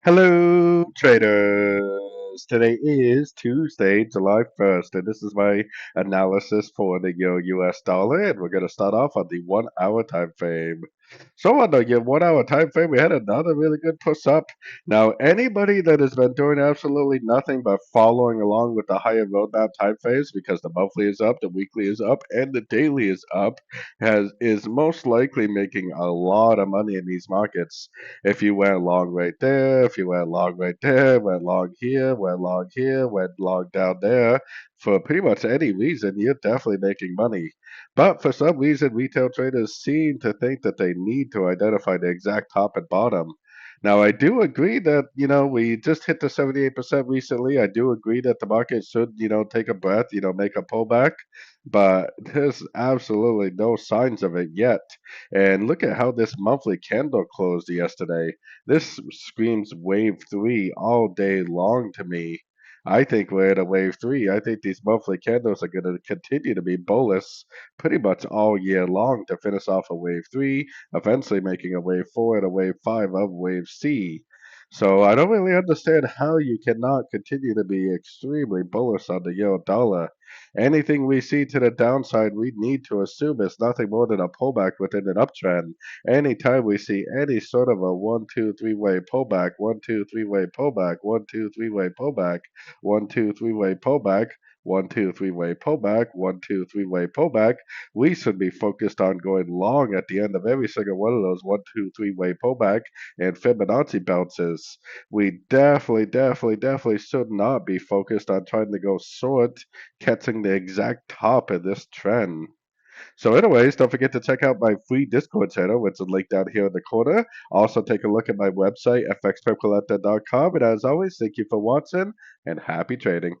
Hello, traders. Today is Tuesday, July 1st, and this is my analysis for the US dollar. And we're going to start off on the 1 hour time frame. So, on the 1 hour time frame, we had another really good push up. Now, anybody that has been doing absolutely nothing but following along with the higher roadmap time frames, because the monthly is up, the weekly is up, and the daily is up, is most likely making a lot of money in these markets. If you went long right there, if you went long right there, went long here, went long here, went long down there, for pretty much any reason, you're definitely making money. But for some reason, retail traders seem to think that they need to identify the exact top and bottom. Now, I do agree that, we just hit the 78% recently. I do agree that the market should, take a breath, make a pullback, but there's absolutely no signs of it yet. And look at how this monthly candle closed yesterday. This screams wave three all day long to me. I think we're at a wave three. I think these monthly candles are going to continue to be bullish pretty much all year long to finish off a wave three, eventually making a wave four and a wave five of wave C. So I don't really understand how you cannot continue to be extremely bullish on the euro dollar. Anything we see to the downside, we need to assume is nothing more than a pullback within an uptrend. Anytime we see any sort of a 1, 2, 3 way pullback, 1, 2, 3 way pullback, 1, 2, 3 way pullback, 1, 2, 3 way pullback, 1, 2, 3 way pullback, 1, 2, 3 way pullback, we should be focused on going long at the end of every single one of those 1, 2, 3 way pullback and Fibonacci bounces. We definitely should not be focused on trying to go short, catching the exact top of this trend. So, anyways, don't forget to check out my free Discord channel, which is linked down here in the corner. Also, take a look at my website, fxpipcollector.com. And as always, thank you for watching and happy trading.